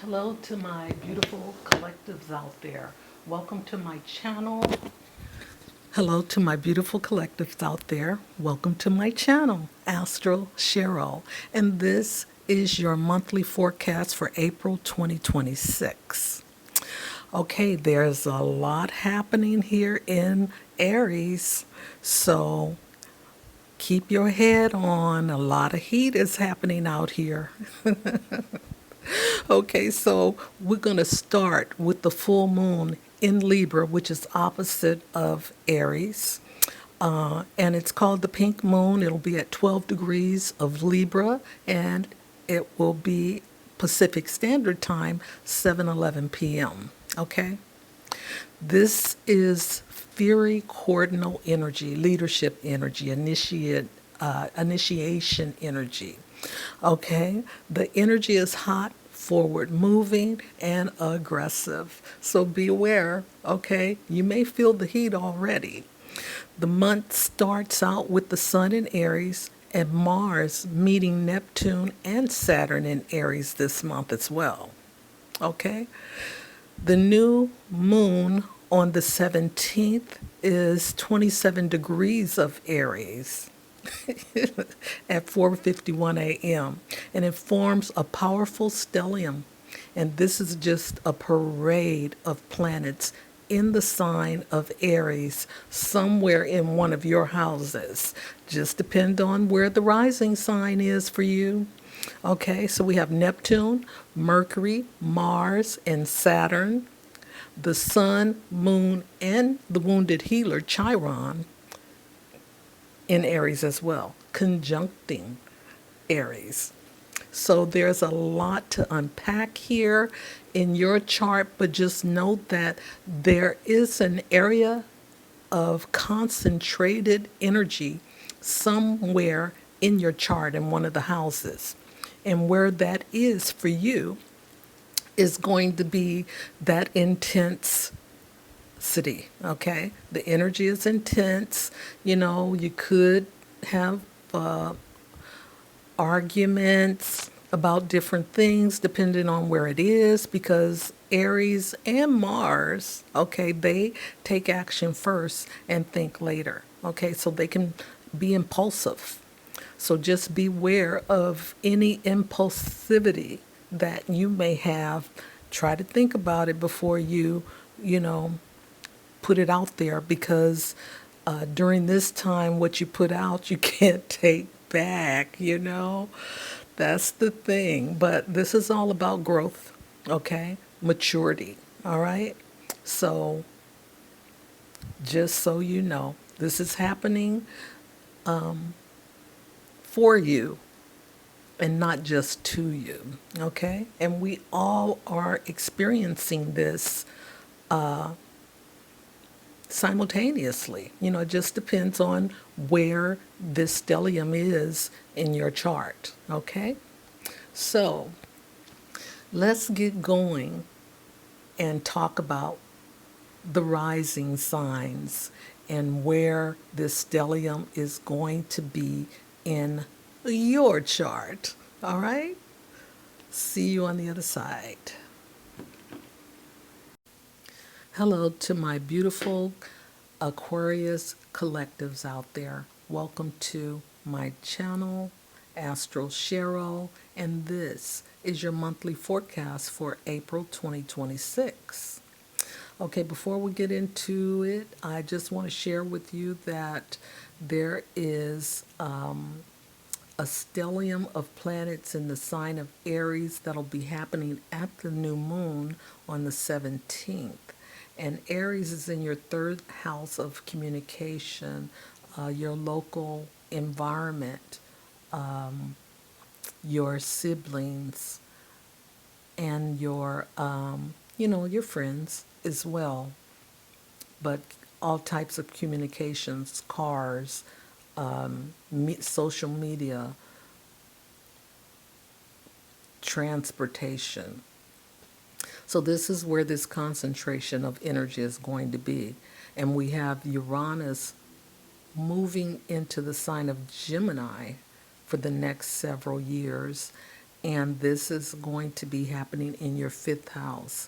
Hello to my beautiful collectives out there. Welcome to my channel. Hello to my beautiful collectives out there. Welcome to my channel, Astro Cheryl. And this is your monthly forecast for April 2026. Okay, there's a lot happening here in Aries. So keep your head on. A lot of heat is happening out here. Okay, so we're going to start with the full moon in Libra, which is opposite of Aries. And it's called the pink moon. It'll be at 12 degrees of Libra, and it will be Pacific Standard Time, 7:11 p.m. Okay? This is fiery cardinal energy, leadership energy, initiation energy. Okay, the energy is hot, forward moving, and aggressive. So beware. Okay, you may feel the heat already. The month starts out with the sun in Aries and Mars meeting Neptune and Saturn in Aries this month as well. Okay, the new moon on the 17th is 27 degrees of Aries at 4:51 a.m. and it forms a powerful stellium. And this is just a parade of planets in the sign of Aries, somewhere in one of your houses. Just depend on where the rising sign is for you. Okay, so we have Neptune, Mercury, Mars, and Saturn, the Sun, Moon, and the wounded healer, Chiron, in Aries as well, conjuncting Aries. So there's a lot to unpack here in your chart, but just note that there is an area of concentrated energy somewhere in your chart in one of the houses. And where that is for you is going to be that intense city. Okay, the energy is intense. You could have arguments about different things depending on where it is, because Aries and Mars, okay, they take action first and think later. Okay, so they can be impulsive. So just beware of any impulsivity that you may have. Try to think about it before you know, put it out there, because during this time, what you put out, you can't take back. That's the thing. But this is all about growth, okay? Maturity, all right? So just so you know, this is happening for you and not just to you, okay? And we all are experiencing this simultaneously. It just depends on where this stellium is in your chart, okay? So let's get going and talk about the rising signs and where this stellium is going to be in your chart, all right? See you on the other side. Hello to my beautiful Aquarius collectives out there. Welcome to my channel, Astro Cheryl, and this is your monthly forecast for April 2026. Okay, before we get into it, I just want to share with you that there is a stellium of planets in the sign of Aries that'll be happening at the new moon on the 17th. And Aries is in your third house of communication, your local environment, your siblings, and your friends as well. But all types of communications, cars, social media, transportation. So this is where this concentration of energy is going to be. And we have Uranus moving into the sign of Gemini for the next several years. And this is going to be happening in your fifth house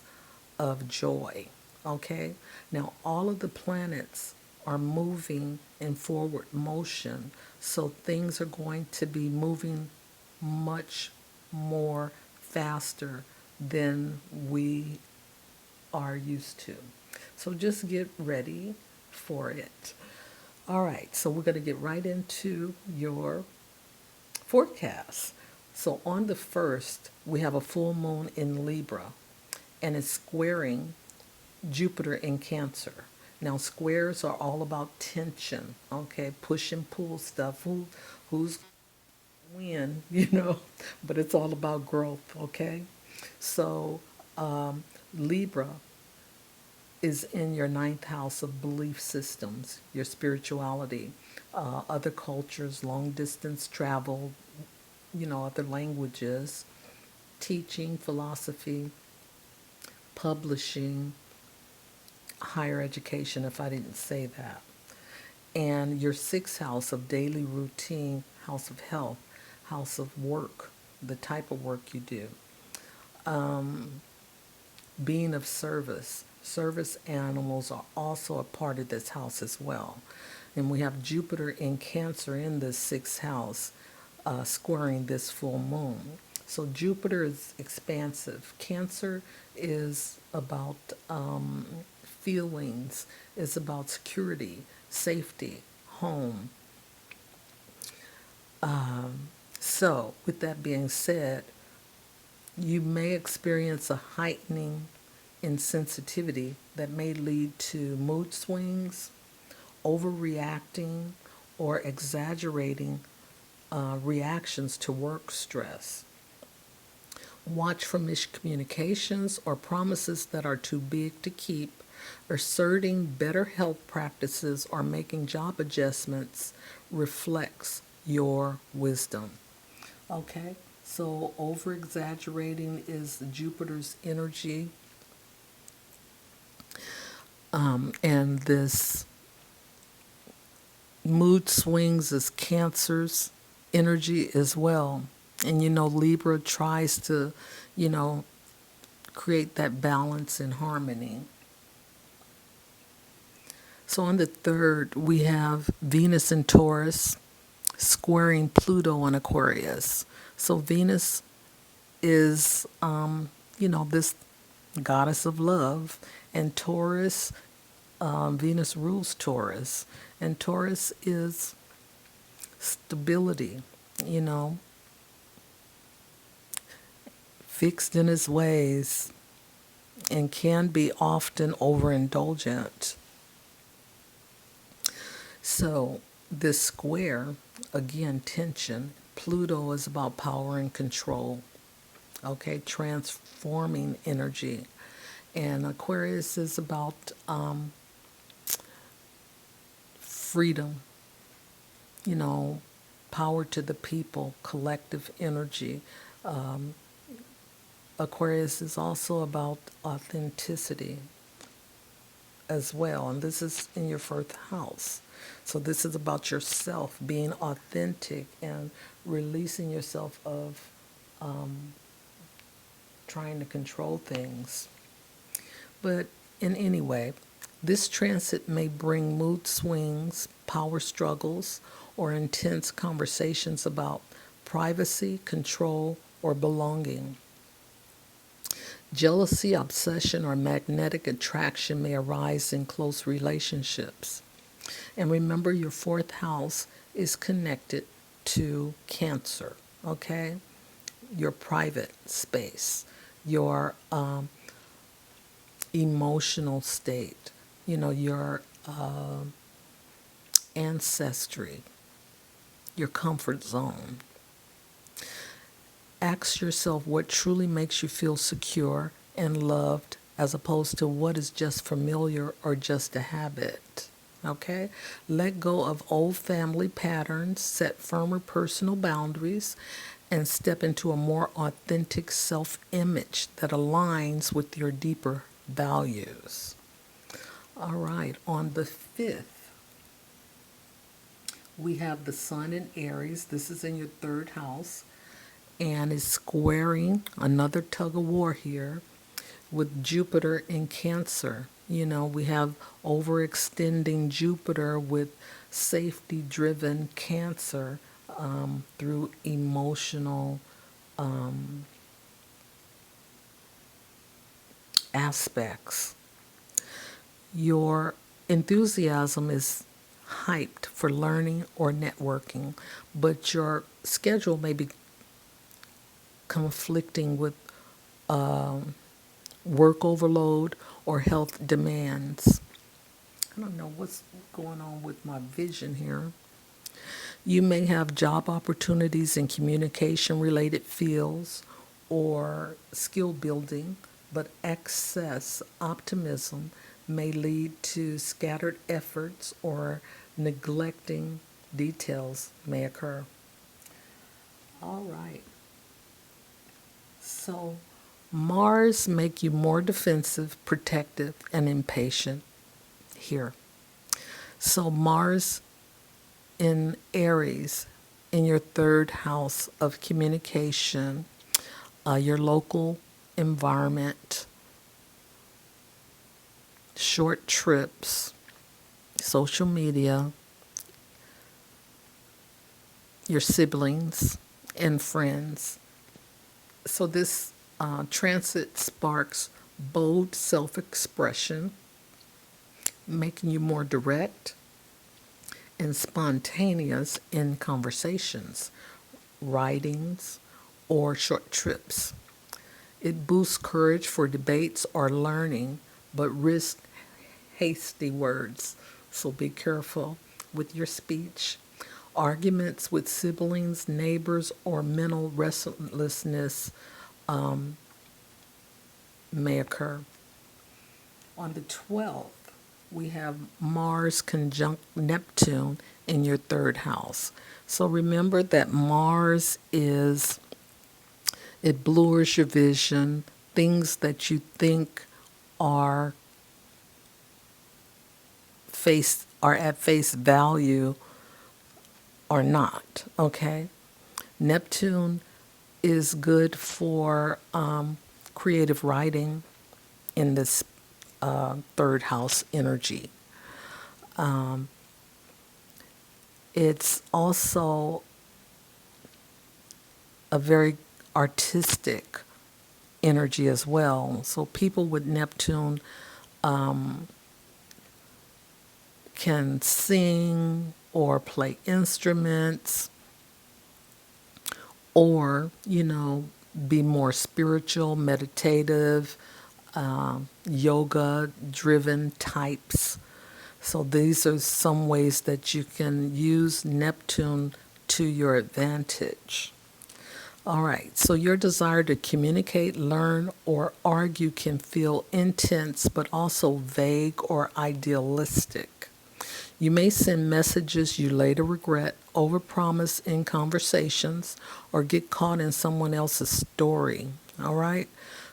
of joy. Okay? Now, all of the planets are moving in forward motion, so things are going to be moving much more faster than we are used to. So just get ready for it. All right, so we're going to get right into your forecast. So on the 1st, we have a full moon in Libra, and it's squaring Jupiter in Cancer. Now, squares are all about tension, okay? Push and pull stuff. Who's win, but it's all about growth, okay? So, Libra is in your ninth house of belief systems, your spirituality, other cultures, long distance travel, other languages, teaching, philosophy, publishing, higher education, if I didn't say that. And your sixth house of daily routine, house of health, house of work, the type of work you do, being of service. Service animals are also a part of this house as well. And we have Jupiter in Cancer in the sixth house, squaring this full moon. So Jupiter is expansive. Cancer is about feelings, is about security, safety, home. So, with that being said, you may experience a heightening in sensitivity that may lead to mood swings, overreacting, or exaggerating reactions to work stress. Watch for miscommunications or promises that are too big to keep, asserting better health practices or making job adjustments reflects your wisdom. Okay, so over exaggerating is Jupiter's energy, and this mood swings is Cancer's energy as well. And Libra tries to, you know, create that balance and harmony. So on the 3rd, we have Venus in Taurus squaring Pluto in Aquarius. So Venus is, this goddess of love, and Taurus, Venus rules Taurus, and Taurus is stability, you know, fixed in his ways, and can be often overindulgent. So this square, again, tension. Pluto is about power and control, okay, transforming energy. And Aquarius is about freedom, power to the people, collective energy. Aquarius is also about authenticity as well, and this is in your 4th house. So this is about yourself, being authentic and releasing yourself of trying to control things. But in any way, this transit may bring mood swings, power struggles, or intense conversations about privacy, control, or belonging. Jealousy, obsession, or magnetic attraction may arise in close relationships. And remember, your 4th house is connected to Cancer, okay? Your private space, your emotional state, your ancestry, your comfort zone. Ask yourself what truly makes you feel secure and loved as opposed to what is just familiar or just a habit. Okay? Let go of old family patterns, set firmer personal boundaries, and step into a more authentic self-image that aligns with your deeper values. All right, on the 5th, we have the Sun in Aries. This is in your 3rd house. and is squaring another tug of war here with Jupiter in Cancer. You know, we have overextending Jupiter with safety driven Cancer through emotional aspects. Your enthusiasm is hyped for learning or networking, but your schedule may be conflicting with work overload or health demands. I don't know what's going on with my vision here. You may have job opportunities in communication related fields or skill building, but excess optimism may lead to scattered efforts or neglecting details may occur. All right. So Mars make you more defensive, protective, and impatient here. So Mars in Aries, in your third house of communication, your local environment, short trips, social media, your siblings, and friends. So this transit sparks bold self expression, making you more direct and spontaneous in conversations, writings, or short trips. It boosts courage for debates or learning, but risks hasty words. So be careful with your speech. Arguments with siblings, neighbors, or mental restlessness may occur. On the 12th, we have Mars conjunct Neptune in your third house. So remember that Mars is, it blurs your vision. Things that you think are at face value are not, okay? Neptune is good for creative writing in this third house energy. It's also a very artistic energy as well. So people with Neptune can sing or play instruments or, you know, be more spiritual, meditative, yoga driven types. So these are some ways that you can use Neptune to your advantage. All right, so your desire to communicate, learn, or argue can feel intense, but also vague or idealistic. You may send messages you later regret, overpromise in conversations, or get caught in someone else's story. All right?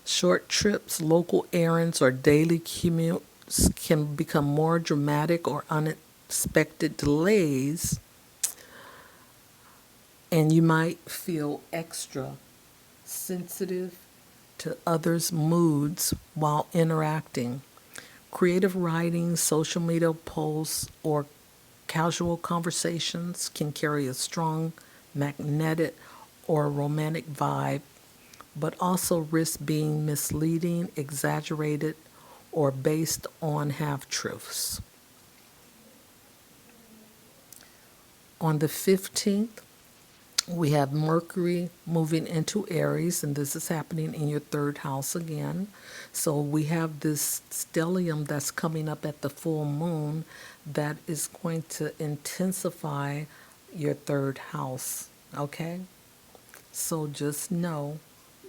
Short trips, local errands, or daily commutes can become more dramatic or unexpected delays, and you might feel extra sensitive to others' moods while interacting. Creative writing, social media posts, or casual conversations can carry a strong magnetic or romantic vibe, but also risk being misleading, exaggerated, or based on half truths. On the 15th, we have Mercury moving into Aries, and this is happening in your third house again. So we have this stellium that's coming up at the full moon that is going to intensify your third house, okay? So just know,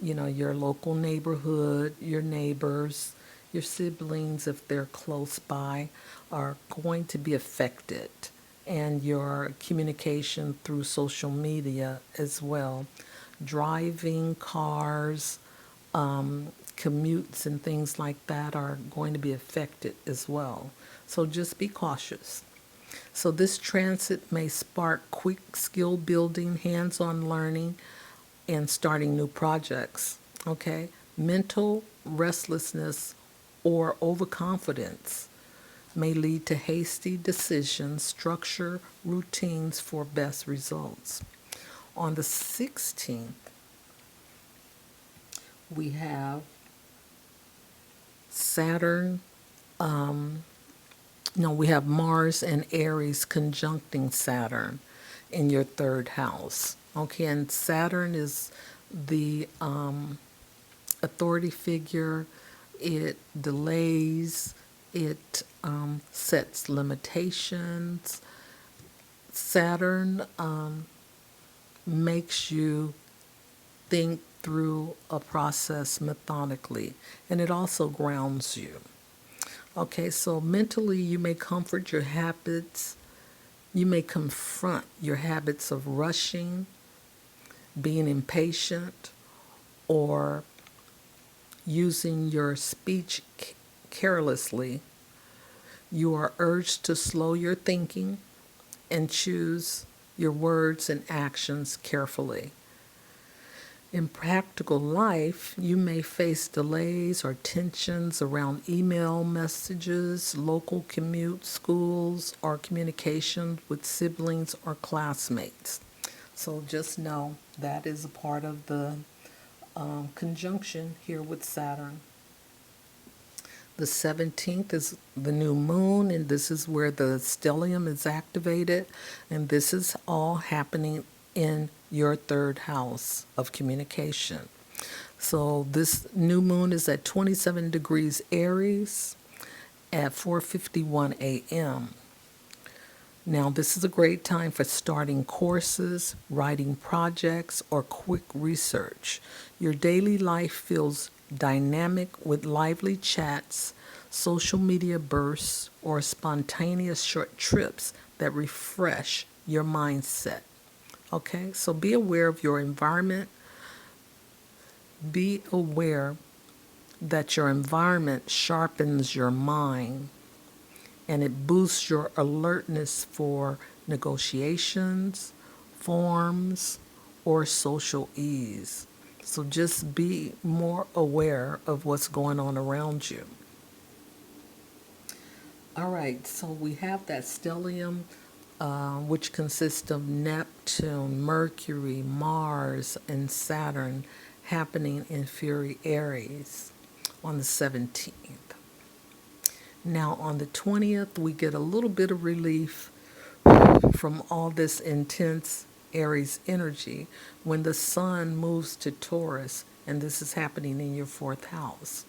you know, your local neighborhood, your neighbors, your siblings, if they're close by, are going to be affected, and your communication through social media as well. Driving, cars, commutes, and things like that are going to be affected as well. So just be cautious. So this transit may spark quick skill building, hands-on learning, and starting new projects. Okay? Mental restlessness or overconfidence may lead to hasty decisions. Structure routines for best results. On the 16th, we have Saturn. No, we have Mars and Aries conjuncting Saturn in your third house. Okay, and Saturn is the authority figure. It delays, it sets limitations. Saturn makes you think through a process methodically, and it also grounds you. Okay, so mentally, you may comfort your habits. You may confront your habits of rushing, being impatient, or using your speech carelessly. You are urged to slow your thinking and choose your words and actions carefully. In practical life, you may face delays or tensions around email messages, local commute, schools, or communication with siblings or classmates. So just know that is a part of the conjunction here with Saturn. The 17th is the new moon, and this is where the stellium is activated, and this is all happening in your third house of communication. So this new moon is at 27 degrees Aries at 4:51 a.m. Now, this is a great time for starting courses, writing projects, or quick research. Your daily life feels dynamic with lively chats, social media bursts, or spontaneous short trips that refresh your mindset. Okay, so be aware of your environment. Be aware that your environment sharpens your mind and it boosts your alertness for negotiations, forms, or social ease. So just be more aware of what's going on around you. All right, so we have that stellium, which consists of Neptune, Mercury, Mars, and Saturn happening in Fury Aries on the 17th. Now, on the 20th, we get a little bit of relief from all this intense Aries energy when the sun moves to Taurus, and this is happening in your fourth house.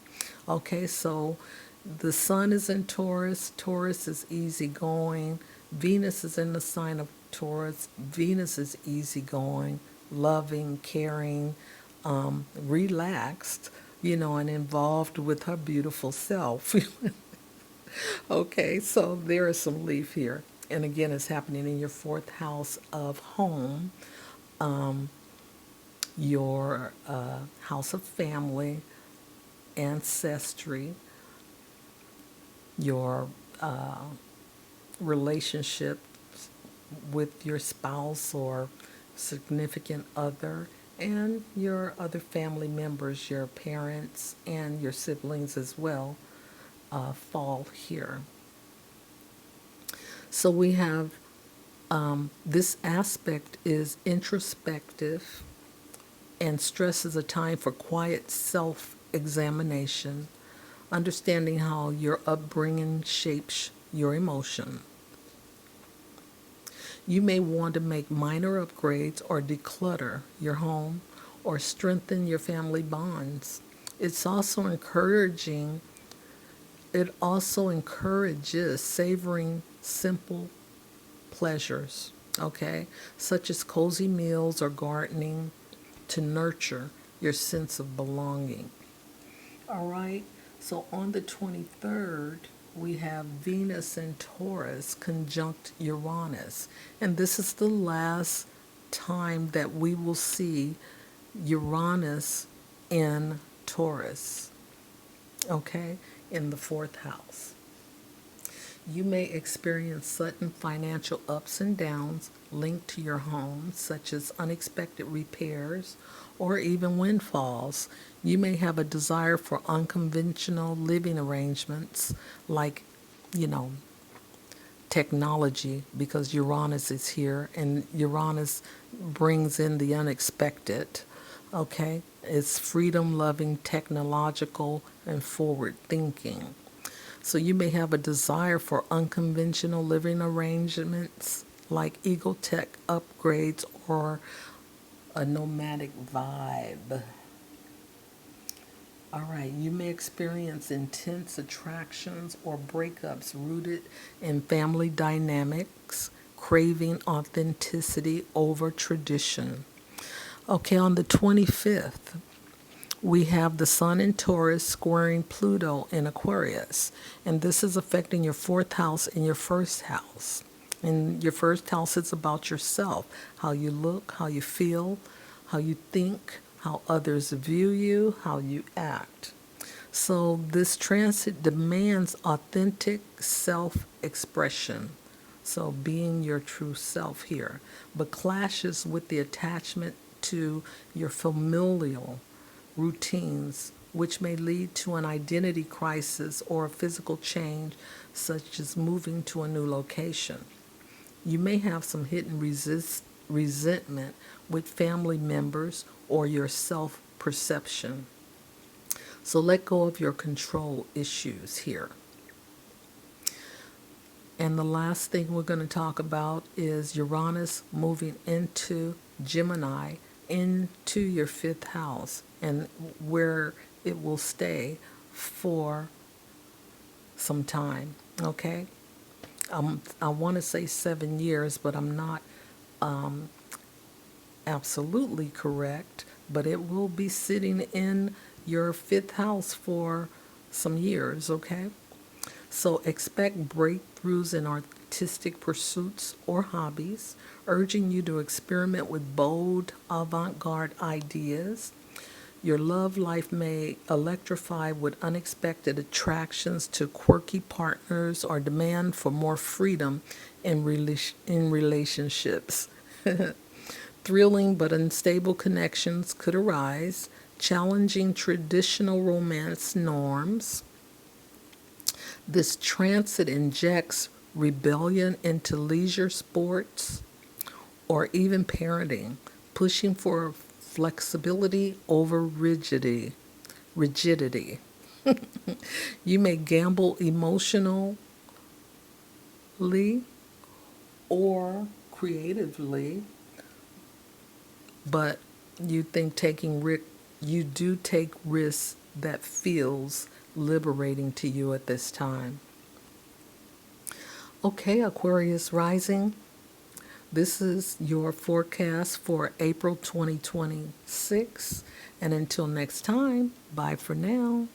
Okay, so the sun is in Taurus. Taurus is easygoing. Venus is in the sign of Taurus. Venus is easygoing, loving, caring, relaxed, and involved with her beautiful self. Okay, so there is some relief here. And again, it's happening in your fourth house of home, your house of family, ancestry, your relationship with your spouse or significant other, and your other family members, your parents, and your siblings as well, fall here. So we have this aspect is introspective and stresses a time for quiet self examination, understanding how your upbringing shapes your emotion. You may want to make minor upgrades or declutter your home or strengthen your family bonds. It's also encouraging, it also encourages savoring simple pleasures, okay, such as cozy meals or gardening to nurture your sense of belonging. All right, so on the 23rd, we have Venus in Taurus conjunct Uranus, and this is the last time that we will see Uranus in Taurus, okay, in the fourth house. You may experience sudden financial ups and downs linked to your home, such as unexpected repairs or even windfalls. You may have a desire for unconventional living arrangements like, you know, technology, because Uranus is here and Uranus brings in the unexpected. Okay? It's freedom loving, technological, and forward thinking. So you may have a desire for unconventional living arrangements like ego tech upgrades or a nomadic vibe. All right, you may experience intense attractions or breakups rooted in family dynamics, craving authenticity over tradition. Okay, on the 25th, we have the Sun in Taurus squaring Pluto in Aquarius, and this is affecting your fourth house and your first house. And your first house is about yourself, how you look, how you feel, how you think, how others view you, how you act. So this transit demands authentic self-expression. So being your true self here, but clashes with the attachment to your familial routines, which may lead to an identity crisis or a physical change, such as moving to a new location. You may have some hidden resentment with family members or your self perception. So let go of your control issues here. And the last thing we're going to talk about is Uranus moving into Gemini, into your fifth house, and where it will stay for some time. Okay? I want to say 7 years, but I'm not absolutely correct. But it will be sitting in your fifth house for some years. Okay? So expect breakthroughs in artistic pursuits or hobbies, urging you to experiment with bold, avant-garde ideas. Your love life may electrify with unexpected attractions to quirky partners or demand for more freedom in relationships. Thrilling but unstable connections could arise, challenging traditional romance norms. This transit injects rebellion into leisure sports or even parenting, pushing for flexibility over rigidity. You may gamble emotionally or creatively, but you do take risks that feels liberating to you at this time. Okay, Aquarius Rising, this is your forecast for April 2026. And until next time, bye for now.